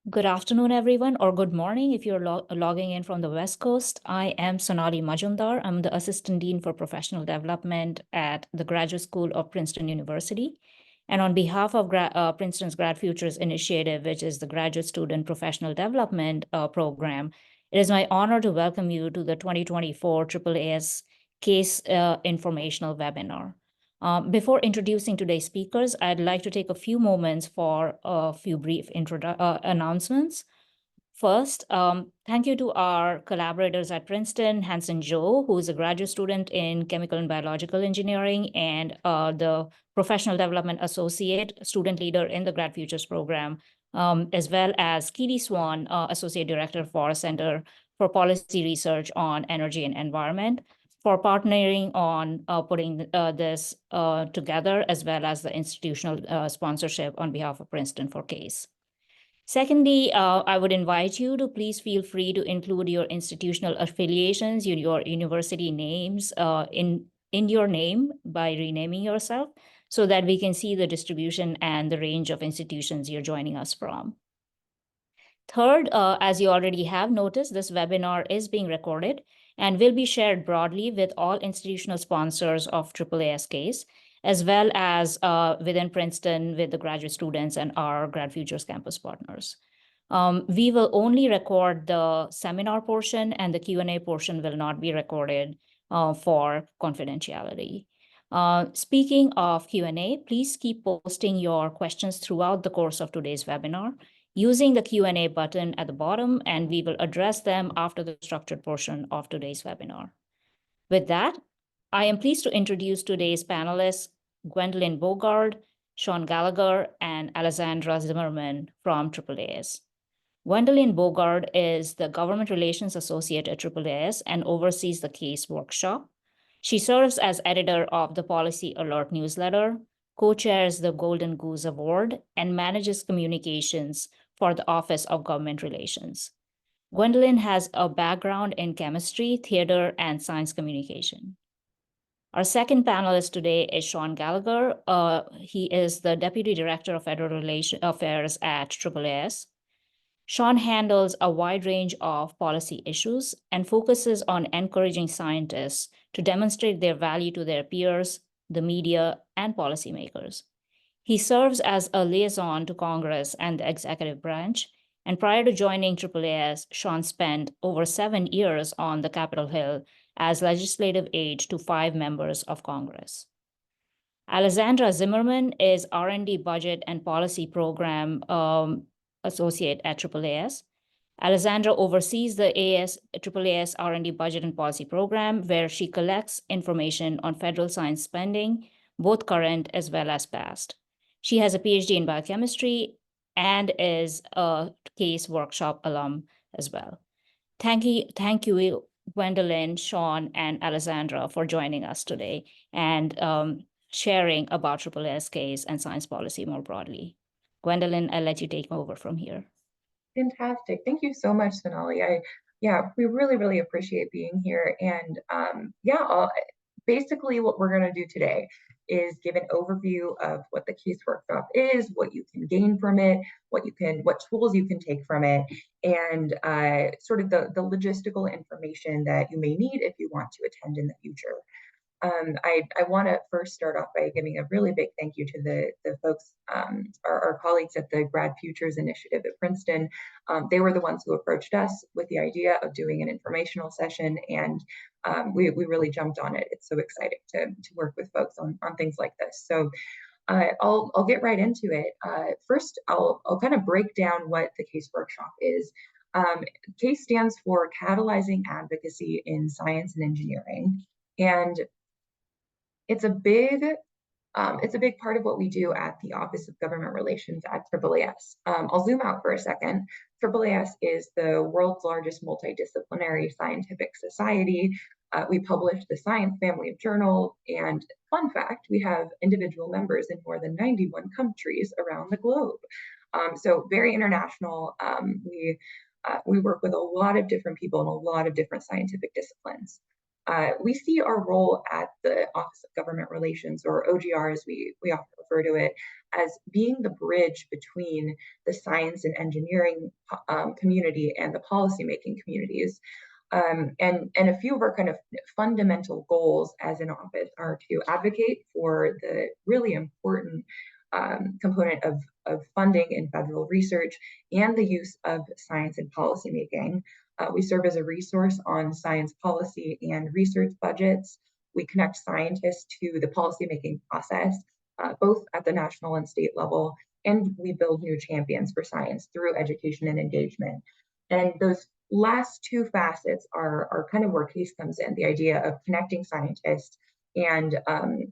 Good afternoon, everyone, or good morning if you're logging in from the West Coast. I am Sonali Majumdar. I'm the Assistant Dean for Professional Development at the Graduate School of Princeton University. And on behalf of Princeton's Grad Futures Initiative, which is the Graduate Student Professional Development Program, it is my honor to welcome you to the 2024 AAAS Case Informational Webinar. Before introducing today's speakers, I'd like to take a few moments for a few brief announcements. First, thank you to our collaborators at Princeton, Hanson Joe, who is a graduate student in chemical and biological engineering, and the Professional Development Associate, student leader in the Grad Futures program, as well as Keely Swan, Associate Director for Center for Policy Research on Energy and Environment, for partnering on putting this together, as well as the institutional sponsorship on behalf of Princeton for CASE. Secondly, I would invite you to please feel free to include your institutional affiliations, your university names in your name by renaming yourself, so that we can see the distribution and the range of institutions you're joining us from. Third, as you already have noticed, this webinar is being recorded and will be shared broadly with all institutional sponsors of AAAS CASE, as well as within Princeton with the graduate students and our Grad Futures campus partners. We will only record the seminar portion, and the Q&A portion will not be recorded for confidentiality. Speaking of Q&A, please keep posting your questions throughout the course of today's webinar using the Q&A button at the bottom, and we will address them after the structured portion of today's webinar. With that, I am pleased to introduce today's panelists, Gwendolyn Bogard, Sean Gallagher, and Alessandra Zimmermann from AAAS. Gwendolyn Bogard is the Government Relations Associate at AAAS and oversees the CASE workshop. She serves as editor of the Policy Alert newsletter, co-chairs the Golden Goose Award, and manages communications for the Office of Government Relations. Gwendolyn has a background in chemistry, theater, and science communication. Our second panelist today is Sean Gallagher. He is the Deputy Director of Federal Affairs at AAAS. Sean handles a wide range of policy issues and focuses on encouraging scientists to demonstrate their value to their peers, the media, and policymakers. He serves as a liaison to Congress and the executive branch, and prior to joining AAAS, Sean spent over 7 years on the Capitol Hill as legislative aide to 5 members of Congress. Alessandra Zimmermann is R&D Budget and Policy Program Associate at AAAS. Alessandra oversees the AAAS R&D Budget and Policy Program, where she collects information on federal science spending, both current as well as past. She has a PhD in biochemistry and is a CASE workshop alum as well. Thank you, Gwendolyn, Sean, and Alessandra for joining us today and sharing about AAAS CASE and science policy more broadly. Gwendolyn, I'll let you take over from here. Fantastic. Thank you so much, Sonali. We really appreciate being here. And basically what we're going to do today is give an overview of what the CASE workshop is, what you can gain from it, what tools you can take from it, and sort of the logistical information that you may need if you want to attend in the future. I want to first start off by giving a really big thank you to the folks, our colleagues at the Grad Futures Initiative at Princeton. They were the ones who approached us with the idea of doing an informational session, and we really jumped on it. It's so exciting to work with folks on things like this. So I'll get right into it. First, I'll kind of break down what the CASE workshop is. CASE stands for Catalyzing Advocacy in Science and Engineering, and it's a big part of what we do at the Office of Government Relations at AAAS. I'll zoom out for a second. AAAS is the world's largest multidisciplinary scientific society. We publish the Science family of journals, and fun fact, we have individual members in more than 91 countries around the globe. So very international. We work with a lot of different people in a lot of different scientific disciplines. we see our role at the Office of Government Relations, or OGR as we often refer to it, as being the bridge between the science and engineering community and the policymaking communities. And a few of our kind of fundamental goals as an office are to advocate for the really important component of funding in federal research and the use of science and policymaking. We serve as a resource on science policy and research budgets. We connect scientists to the policymaking process, both at the national and state level, and we build new champions for science through education and engagement. And those last two facets are kind of where CASE comes in, the idea of connecting scientists and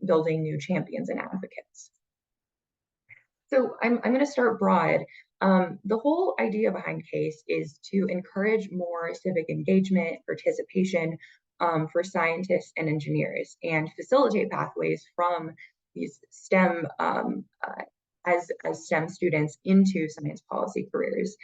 building new champions and advocates. So I'm going to start broad. The whole idea behind CASE is to encourage more civic engagement, participation for scientists and engineers, and facilitate pathways from these STEM as STEM students into science policy careers.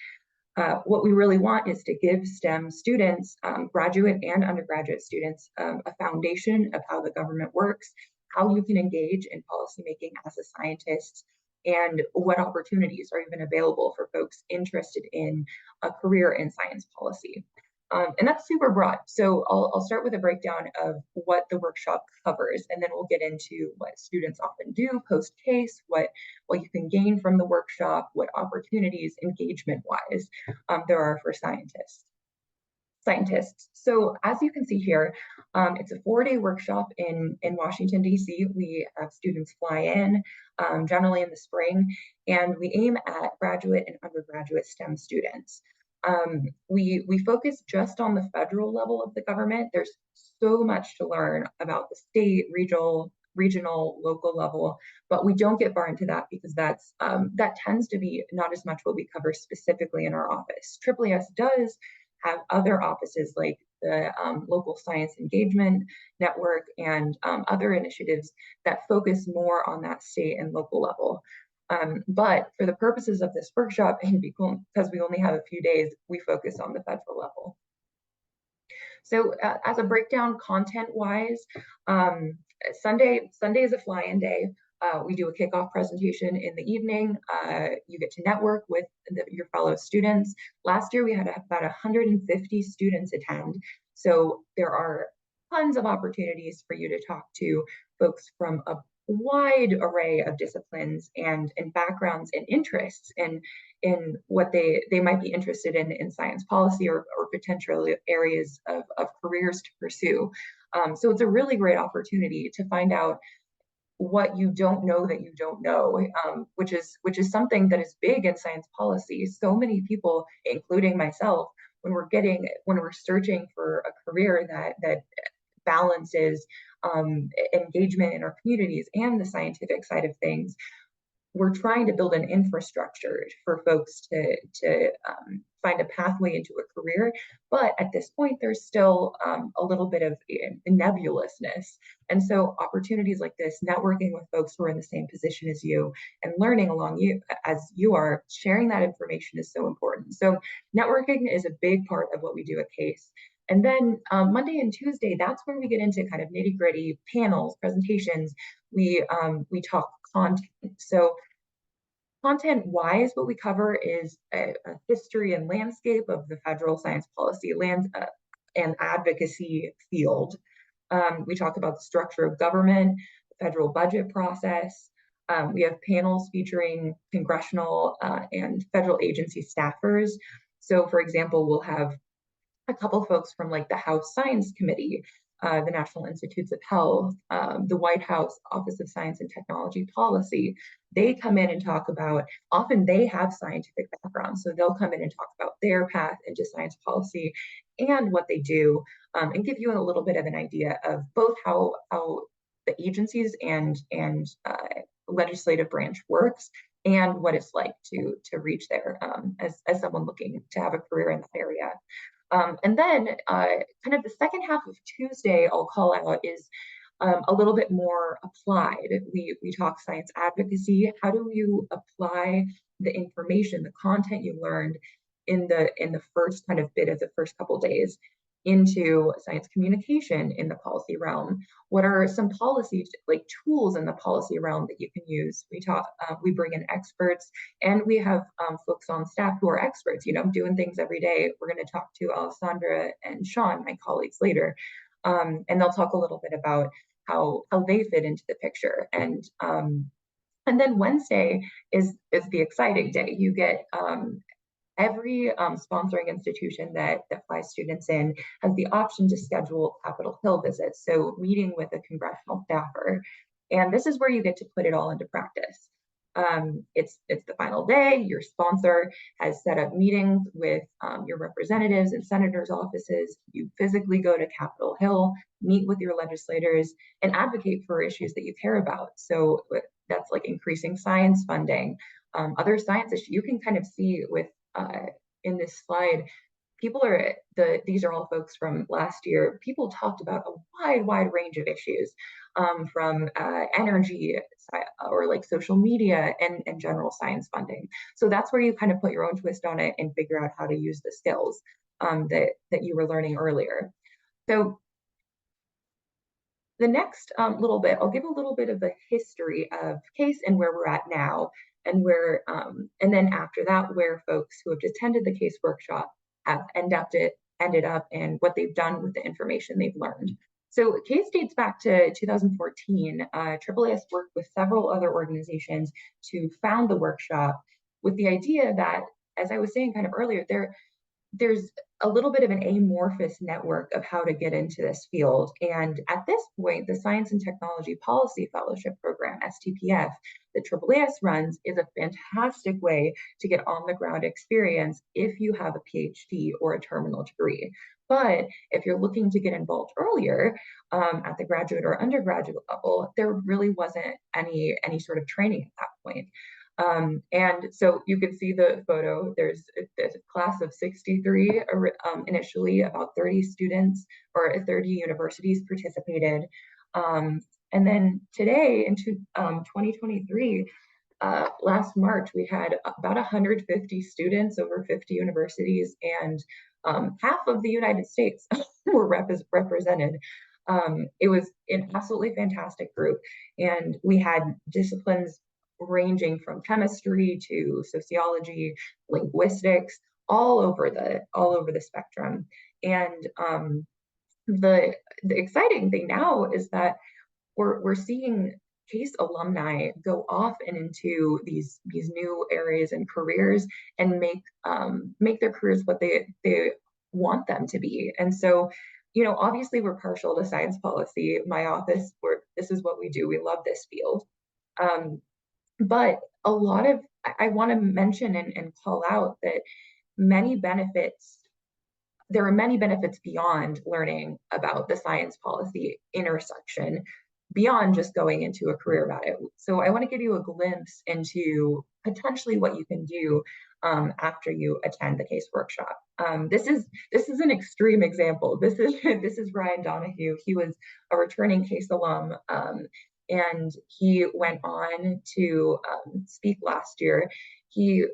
What we really want is to give STEM students, graduate and undergraduate students, a foundation of how the government works, how you can engage in policymaking as a scientist, and what opportunities are even available for folks interested in a career in science policy. And that's super broad. So I'll start with a breakdown of what the workshop covers, and then we'll get into what students often do post-CASE, what you can gain from the workshop, what opportunities engagement-wise there are for scientists. So as you can see here, it's a 4-day workshop in Washington, D.C. We have students fly in, generally in the spring, and we aim at graduate and undergraduate STEM students. We focus just on the federal level of the government. There's so much to learn about the state, regional, local level, but we don't get far into that because that tends to be not as much what we cover specifically in our office. AAAS does have other offices like the local science engagement network and other initiatives that focus more on that state and local level. But for the purposes of this workshop, and because we only have a few days, we focus on the federal level. So as a breakdown content-wise, Sunday is a fly-in day. We do a kickoff presentation in the evening. You get to network with your fellow students. Last year, we had about 150 students attend. So there are tons of opportunities for you to talk to folks from a wide array of disciplines and backgrounds and interests in what they might be interested in science policy or potential areas of careers to pursue. So it's a really great opportunity to find out what you don't know that you don't know, which is something that is big in science policy. So many people, including myself, when we're searching for a career that balances engagement in our communities and the scientific side of things, we're trying to build an infrastructure for folks to find a pathway into a career. But at this point, there's still a little bit of nebulousness. And so opportunities like this, networking with folks who are in the same position as you and learning along you as you are, sharing that information is so important. So networking is a big part of what we do at CASE. And then Monday and Tuesday, that's where we get into kind of nitty-gritty panels, presentations. We talk content. So content-wise, what we cover is a history and landscape of the federal science policy and advocacy field. We talk about the structure of government, the federal budget process. We have panels featuring congressional and federal agency staffers. So for example, we'll have a couple folks from like the House Science Committee, the National Institutes of Health, the White House Office of Science and Technology Policy. They come in and talk about, often they have scientific backgrounds, so they'll come in and talk about their path into science policy and what they do, and give you a little bit of an idea of both how the agencies and legislative branch works and what it's like to reach there as someone looking to have a career in that area. And then kind of the second half of Tuesday, I'll call out, is a little bit more applied. We talk science advocacy. How do you apply the information, the content you learned in the first kind of bit of the first couple days into science communication in the policy realm. What are some policy like tools in the policy realm that you can use? We bring in experts, and we have folks on staff who are experts, doing things every day. We're going to talk to Alessandra and Sean, my colleagues, later, and they'll talk a little bit about how they fit into the picture. And then Wednesday is the exciting day. You get every sponsoring institution that flies students in has the option to schedule Capitol Hill visits, so meeting with a congressional staffer. And this is where you get to put it all into practice. It's the final day. Your sponsor has set up meetings with your representatives and senators' offices. You physically go to Capitol Hill, meet with your legislators, and advocate for issues that you care about. So that's like increasing science funding, other science issues. You can kind of see with in this slide, these are all folks from last year. People talked about a wide range of issues, from energy or like social media and general science funding. So that's where you kind of put your own twist on it and figure out how to use the skills that you were learning earlier. So the next little bit, I'll give a little bit of the history of CASE and where we're at now, and and then after that, where folks who have attended the CASE workshop have ended up and what they've done with the information they've learned. So CASE dates back to 2014. AAAS worked with several other organizations to found the workshop with the idea that, as I was saying kind of earlier, there's a little bit of an amorphous network of how to get into this field. And at this point, the Science and Technology Policy Fellowship Program, STPF, that AAAS runs is a fantastic way to get on the ground experience if you have a PhD or a terminal degree. But if you're looking to get involved earlier at the graduate or undergraduate level, there really wasn't any sort of training at that point. And so you can see the photo. There's a class of 63 initially, about 30 students or 30 universities participated. And then today, in 2023, last March, we had about 150 students, over 50 universities, and half of the United States were represented. It was an absolutely fantastic group, and we had disciplines ranging from chemistry to sociology, linguistics, all over the spectrum. And the exciting thing now is that we're seeing CASE alumni go off and into these new areas and careers and make their careers what they want them to be. And so, obviously we're partial to science policy. My office, this is what we do. We love this field. But I want to mention and call out that there are many benefits beyond learning about the science policy intersection, beyond just going into a career about it. So I want to give you a glimpse into potentially what you can do after you attend the CASE workshop. This is an extreme example. This is Ryan Donahue. He was a returning CASE alum, and he went on to speak last year. He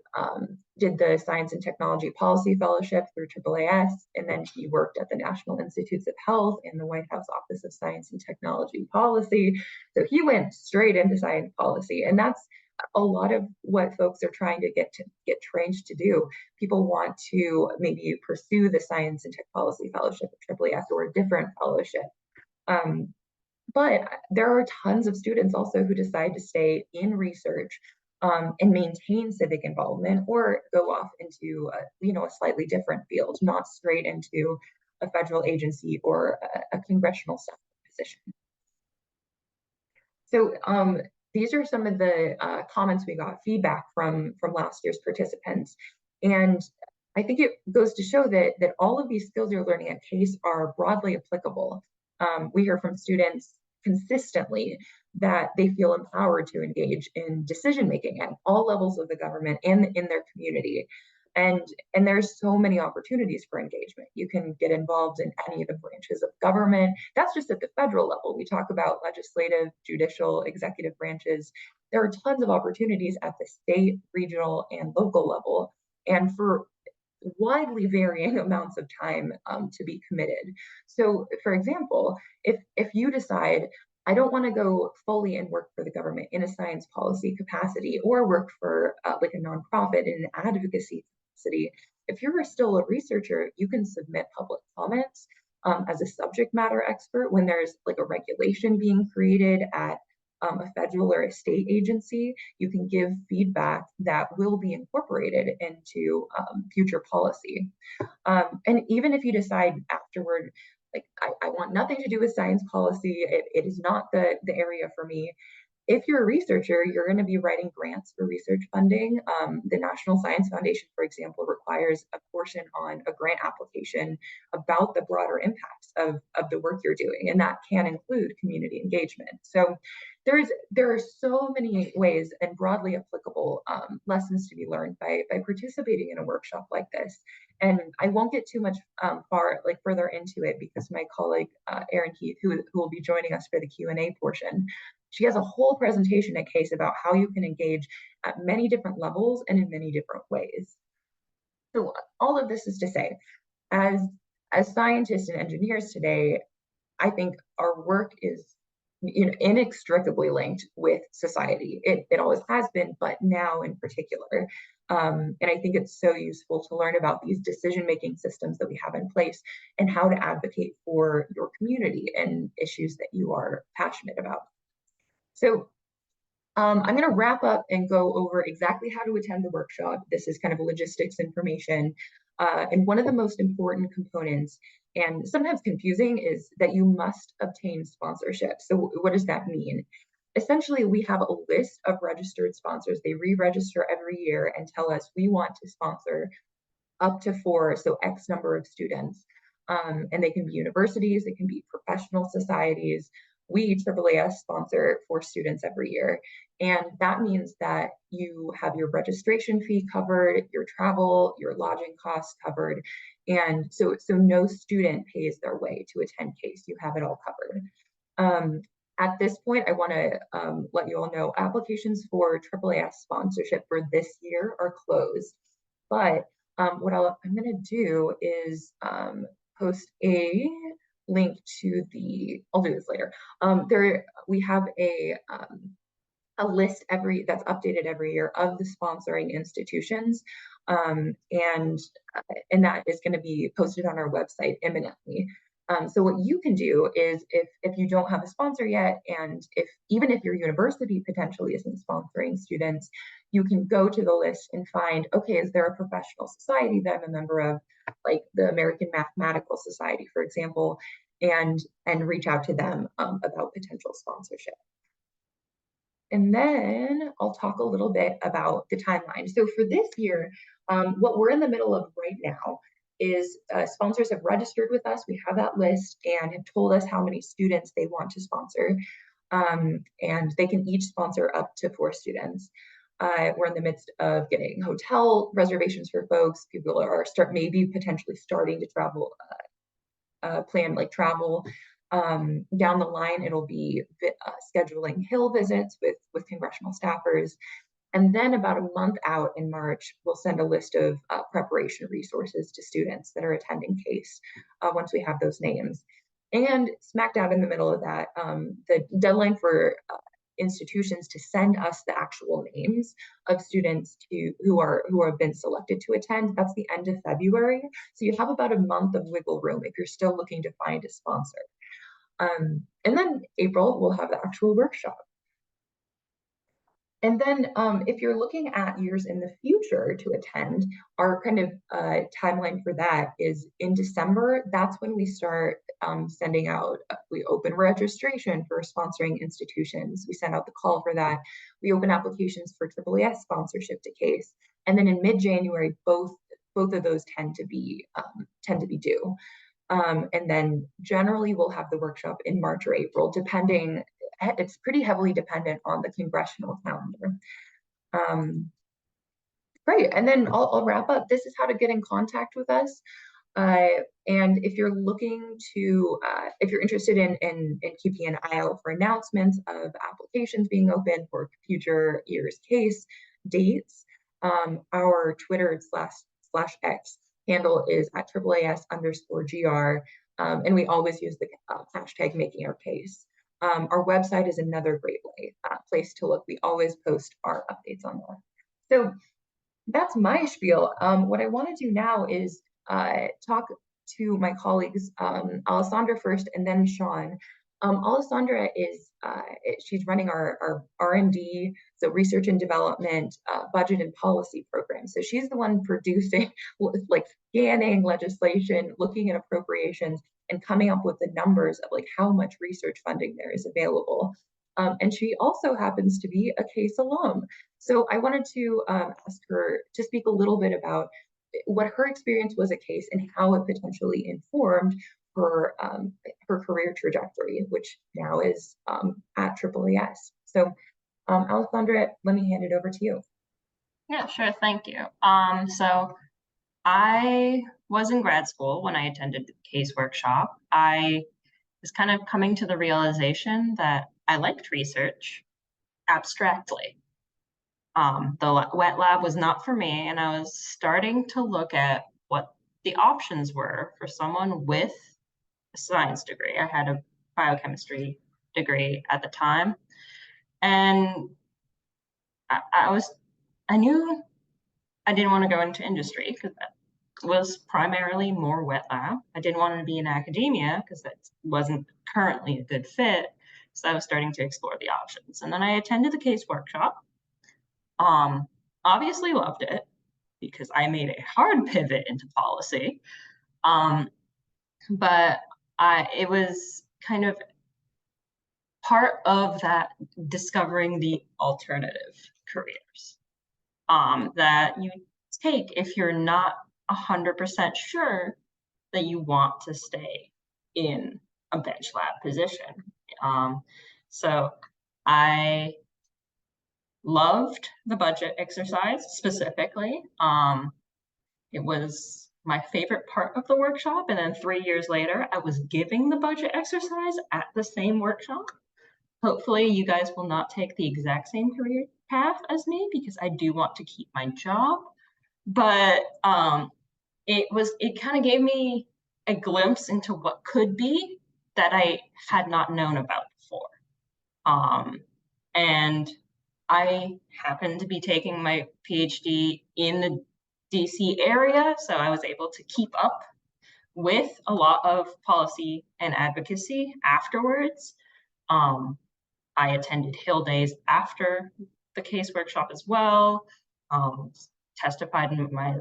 did the Science and Technology Policy Fellowship through AAAS, and then he worked at the National Institutes of Health and the White House Office of Science and Technology Policy. So he went straight into science policy, and that's a lot of what folks are trying to get trained to do. People want to maybe pursue the Science and Tech Policy Fellowship at AAAS or a different fellowship. But there are tons of students also who decide to stay in research and maintain civic involvement, or go off into a slightly different field, not straight into a federal agency or a congressional staff position. So these are some of the comments we got, feedback from last year's participants. And I think it goes to show that all of these skills you're learning at CASE are broadly applicable. We hear from students consistently that they feel empowered to engage in decision-making at all levels of the government and in their community. And there's so many opportunities for engagement. You can get involved in any of the branches of government. That's just at the federal level. We talk about legislative, judicial, executive branches. There are tons of opportunities at the state, regional, and local level. And for widely varying amounts of time to be committed. So, for example, if you decide, I don't want to go fully and work for the government in a science policy capacity or work for like a nonprofit in an advocacy capacity, if you're still a researcher, you can submit public comments as a subject matter expert when there's like a regulation being created at a federal or a state agency. You can give feedback that will be incorporated into future policy. And even if you decide afterward, like, I want nothing to do with science policy, it is not the area for me. If you're a researcher, you're going to be writing grants for research funding. The National Science Foundation, for example, requires a portion on a grant application about the broader impacts of the work you're doing, and that can include community engagement. So there are so many ways and broadly applicable lessons to be learned by participating in a workshop like this. And I won't get too much further into it because my colleague Erin Heath, who will be joining us for the Q&A portion, she has a whole presentation at CASE about how you can engage at many different levels and in many different ways. So all of this is to say, as scientists and engineers today, I think our work is inextricably linked with society. It always has been, but now in particular. And I think it's so useful to learn about these decision-making systems that we have in place and how to advocate for your community and issues that you are passionate about. So I'm going to wrap up and go over exactly how to attend the workshop. This is kind of logistics information. And one of the most important components, and sometimes confusing, is that you must obtain sponsorship. So what does that mean? Essentially, we have a list of registered sponsors. They re-register every year and tell us we want to sponsor up to 4, so X number of students. And they can be universities, they can be professional societies. We, AAAS, sponsor 4 students every year. And that means that you have your registration fee covered, your travel, your lodging costs covered. And so no student pays their way to attend CASE. You have it all covered. At this point, I want to let you all know applications for AAAS sponsorship for this year are closed. But what I'm going to do is post a link to I'll do this later. We have a list that's updated every year of the sponsoring institutions. And that is going to be posted on our website imminently. So what you can do is if you don't have a sponsor yet, and even if your university potentially isn't sponsoring students, you can go to the list and find, okay, is there a professional society that I'm a member of, like the American Mathematical Society, for example, and reach out to them about potential sponsorship. And then I'll talk a little bit about the timeline. So for this year, what we're in the middle of right now is sponsors have registered with us. We have that list and have told us how many students they want to sponsor. And they can each sponsor up to 4 students. We're in the midst of getting hotel reservations for folks. People are maybe potentially starting to travel, plan like travel. Down the line, it'll be scheduling Hill visits with congressional staffers. And then about a month out in March, we'll send a list of preparation resources to students that are attending CASE once we have those names. And smack dab in the middle of that, the deadline for institutions to send us the actual names of students who have been selected to attend, that's the end of February. So you have about a month of wiggle room if you're still looking to find a sponsor. And then April, we'll have the actual workshop. And then if you're looking at years in the future to attend, our kind of timeline for that is in December. That's when we start sending out, we open registration for sponsoring institutions. We send out the call for that. We open applications for AAAS sponsorship to CASE. And then in mid-January, both of those tend to be due. And then generally we'll have the workshop in March or April, depending. It's pretty heavily dependent on the congressional calendar. Great, and then I'll wrap up. This is how to get in contact with us. And if you're looking to, if you're interested in keeping an eye out for announcements of applications being open for future year's CASE dates, our Twitter /X handle is at AAAS_GR. And we always use the hashtag making our case. Our website is another great place to look. We always post our updates on there. So that's my spiel. What I want to do now is talk to my colleagues, Alessandra first and then Sean. Alessandra is, she's running our R&D, so research and development, budget and policy program. So she's the one producing, like scanning legislation, looking at appropriations, and coming up with the numbers of like how much research funding there is available. And she also happens to be a CASE alum. So I wanted to ask her to speak a little bit about what her experience was at CASE and how it potentially informed her career trajectory, which now is at AAAS. So Alessandra, let me hand it over to you. Yeah, sure. Thank you. So I was in grad school when I attended the CASE workshop. I was kind of coming to the realization that I liked research abstractly. The wet lab was not for me, and I was starting to look at what the options were for someone with a science degree. I had a biochemistry degree at the time, and I knew I didn't want to go into industry because that was primarily more wet lab. I didn't want to be in academia because that wasn't currently a good fit. So I was starting to explore the options. And then I attended the CASE workshop. Obviously loved it because I made a hard pivot into policy. But it was kind of part of that discovering the alternative careers that you take if you're not 100% sure that you want to stay in a bench lab position. So I loved the budget exercise specifically. It was my favorite part of the workshop. And then 3 years later, I was giving the budget exercise at the same workshop. Hopefully you guys will not take the exact same career path as me because I do want to keep my job. But it kind of gave me a glimpse into what could be that I had not known about before. And I happened to be taking my PhD in the DC area, so I was able to keep up with a lot of policy and advocacy afterwards. I attended Hill Days after the CASE workshop as well, testified in my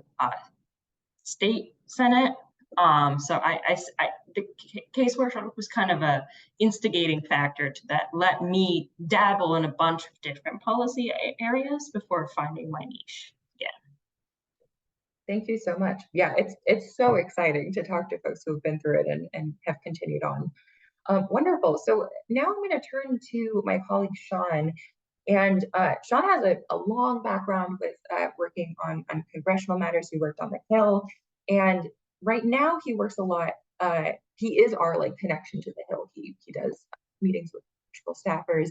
state senate. So the CASE workshop was kind of a instigating factor to that let me dabble in a bunch of different policy areas before finding my niche again. Thank you so much. Yeah, it's so exciting to talk to folks who've been through it and have continued on. Wonderful. So now I'm going to turn to my colleague, Sean. And Sean has a long background with working on congressional matters. He worked on the Hill. And right now he works a lot. He is our connection to the Hill. He does meetings with congressional staffers.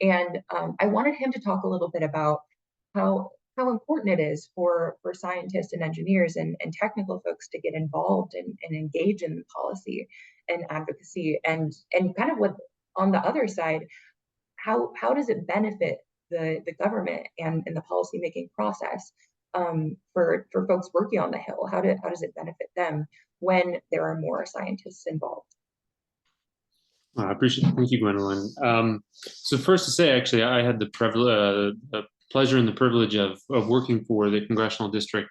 And I wanted him to talk a little bit about how important it is for scientists and engineers and technical folks to get involved and engage in policy and advocacy and kind of what on the other side, how does it benefit the government and the policymaking process for folks working on the Hill? How does it benefit them when there are more scientists involved? I appreciate it. Thank you, Gwendolyn. So first to say, actually, I had the pleasure and the privilege of working for the congressional district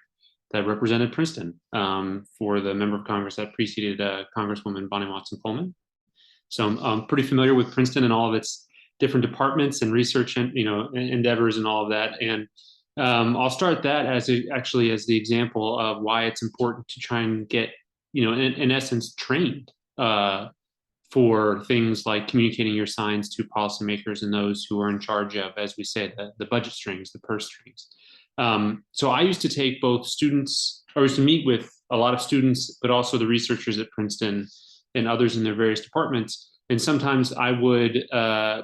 that represented Princeton for the member of Congress that preceded Congresswoman Bonnie Watson-Coleman. So I'm pretty familiar with Princeton and all of its different departments and research and endeavors and all of that. And I'll start that as the example of why it's important to try and get in essence trained for things like communicating your science to policymakers and those who are in charge of, as we say, the budget strings, the purse strings. So I used to take both students, I used to meet with a lot of students, but also the researchers at Princeton and others in their various departments. And sometimes I would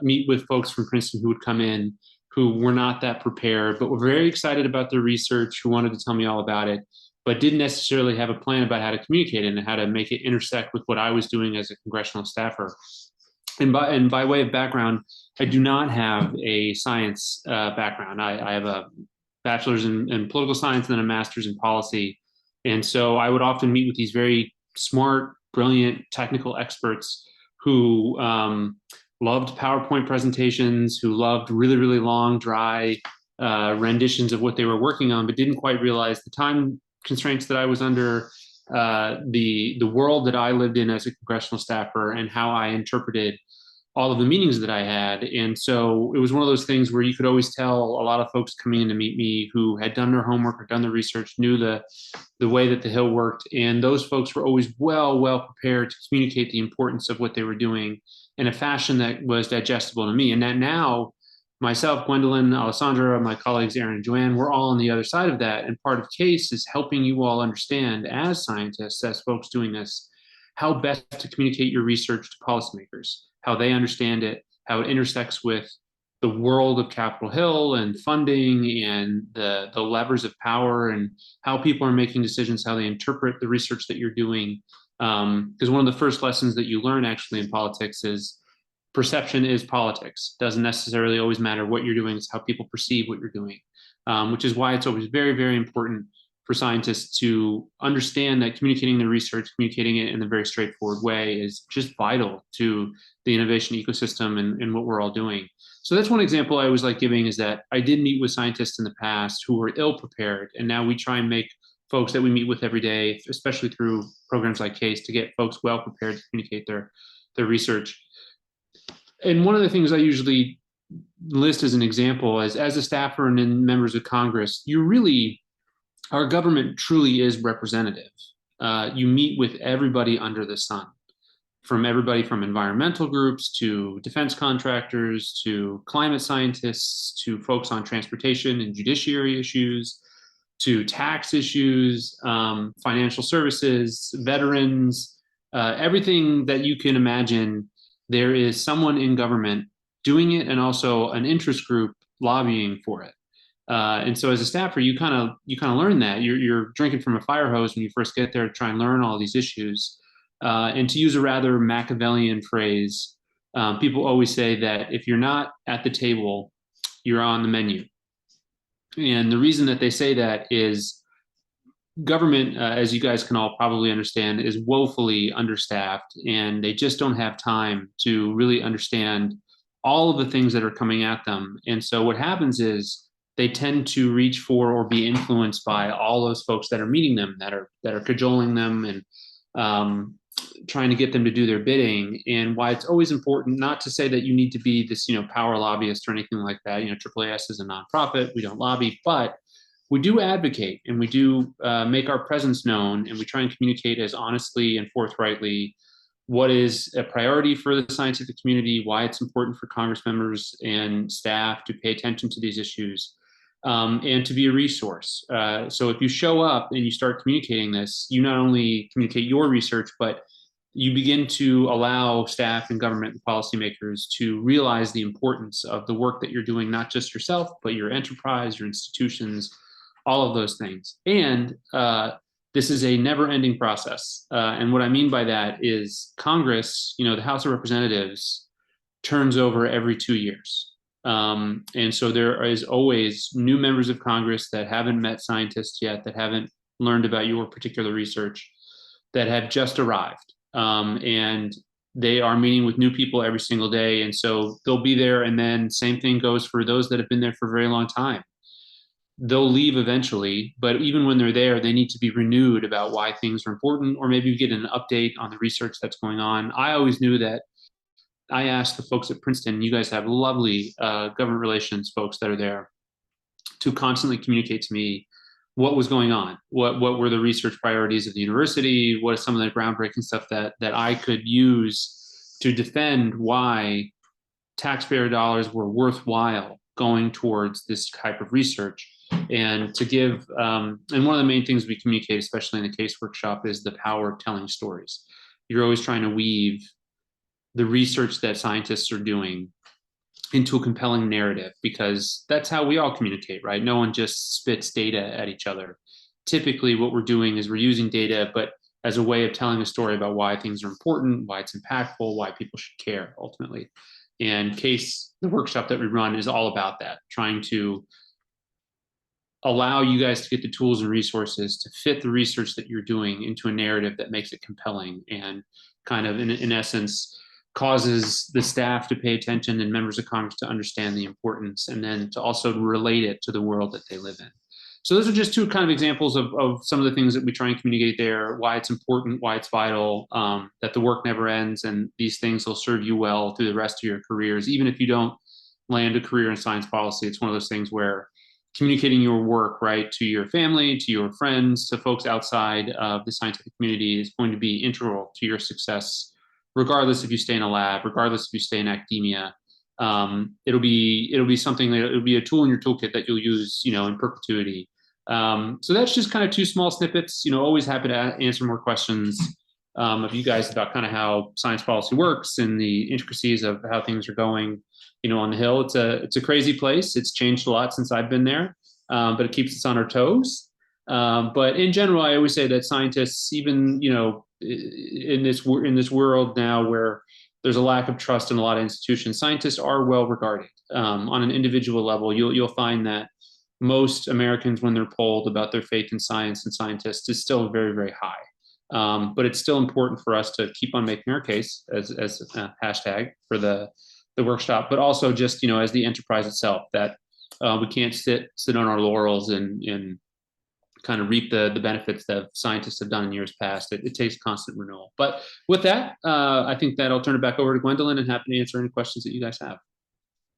meet with folks from Princeton who would come in who were not that prepared, but were very excited about their research, who wanted to tell me all about it. but didn't necessarily have a plan about how to communicate it and how to make it intersect with what I was doing as a congressional staffer. And by way of background, I do not have a science background. I have a bachelor's in political science and then a master's in policy. And so I would often meet with these very smart, brilliant technical experts who loved PowerPoint presentations, who loved really, really long, dry renditions of what they were working on, but didn't quite realize the time constraints that I was under, the world that I lived in as a congressional staffer, and how I interpreted all of the meetings that I had. And so it was one of those things where you could always tell a lot of folks coming in to meet me who had done their homework or done the research, knew the way that the Hill worked. And those folks were always well prepared to communicate the importance of what they were doing in a fashion that was digestible to me. And that now, myself, Gwendolyn, Alessandra, my colleagues, Aaron and Joanne, we're all on the other side of that. And part of CASE is helping you all understand, as scientists, as folks doing this, how best to communicate your research to policymakers, how they understand it, how it intersects with the world of Capitol Hill and funding and the levers of power, and how people are making decisions, how they interpret the research that you're doing. Because one of the first lessons that you learn actually in politics is perception is politics. Doesn't necessarily always matter what you're doing, it's how people perceive what you're doing, which is why it's always very important for scientists to understand that communicating the research, communicating it in a very straightforward way is just vital to the innovation ecosystem and what we're all doing. So that's one example I always like giving, is that I did meet with scientists in the past who were ill prepared, and now we try and make folks that we meet with every day, especially through programs like CASE, to get folks well prepared to communicate their research. And one of the things I usually list as an example is, as a staffer and then members of Congress, our government truly is representative. You meet with everybody under the sun, from everybody from environmental groups to defense contractors to climate scientists to folks on transportation and judiciary issues to tax issues, financial services, veterans, everything that you can imagine. There is someone in government doing it, and also an interest group lobbying for it. And so as a staffer, you kind of learn that you're drinking from a fire hose when you first get there to try and learn all these issues. And to use a rather Machiavellian phrase, people always say that if you're not at the table, you're on the menu. And the reason that they say that is government, as you guys can all probably understand, is woefully understaffed, and they just don't have time to really understand all of the things that are coming at them. And so what happens is they tend to reach for or be influenced by all those folks that are meeting them, that are cajoling them and trying to get them to do their bidding. And why it's always important, not to say that you need to be this, power lobbyist or anything like that. AAAS is a nonprofit, we don't lobby, but we do advocate, and we do make our presence known, and we try and communicate as honestly and forthrightly what is a priority for the scientific community, why it's important for Congress members and staff to pay attention to these issues, and to be a resource. So if you show up and you start communicating this, you not only communicate your research, but you begin to allow staff and government and policymakers to realize the importance of the work that you're doing, not just yourself, but your enterprise, your institutions, all of those things. And this is a never-ending process. And what I mean by that is Congress, the House of Representatives, turns over every 2 years. And so there is always new members of Congress that haven't met scientists yet, that haven't learned about your particular research, that have just arrived. And they are meeting with new people every single day. And so they'll be there, and then same thing goes for those that have been there for a very long time. They'll leave eventually, but even when they're there, they need to be renewed about why things are important, or maybe get an update on the research that's going on. I always knew that. I asked the folks at Princeton, you guys have lovely government relations folks that are there, to constantly communicate to me what was going on, what were the research priorities of the university, what is some of the groundbreaking stuff that I could use to defend why taxpayer dollars were worthwhile going towards this type of research. And to give, and one of the main things we communicate, especially in the CASE workshop, is the power of telling stories. You're always trying to weave the research that scientists are doing into a compelling narrative, because that's how we all communicate, right? No one just spits data at each other. typically what we're doing is we're using data, but as a way of telling a story about why things are important, why it's impactful, why people should care ultimately. And CASE, the workshop that we run, is all about that, trying to allow you guys to get the tools and resources to fit the research that you're doing into a narrative that makes it compelling and kind of, in essence, causes the staff to pay attention and members of Congress to understand the importance, and then to also relate it to the world that they live in. So those are just two kind of examples of some of the things that we try and communicate there, why it's important, why it's vital, that the work never ends, and these things will serve you well through the rest of your careers. Even if you don't land a career in science policy, it's one of those things where communicating your work, right, to your family, to your friends, to folks outside of the scientific community is going to be integral to your success, regardless if you stay in a lab, regardless if you stay in academia. It'll be something that it'll be a tool in your toolkit that you'll use, in perpetuity. So that's just kind of two small snippets. Always happy to answer more questions of you guys about kind of how science policy works and the intricacies of how things are going. On the Hill, it's a crazy place. It's changed a lot since I've been there, but it keeps us on our toes. But in general, I always say that scientists, even in this world now where there's a lack of trust in a lot of institutions, scientists are well regarded. On an individual level, you'll find that most Americans, when they're polled about their faith in science and scientists, is still very, very high. But it's still important for us to keep on making our case as a hashtag for the workshop, but also just, as the enterprise itself, that we can't sit on our laurels and kind of reap the benefits that scientists have done in years past. It takes constant renewal. But with that, I think that I'll turn it back over to Gwendolyn and happy to answer any questions that you guys have.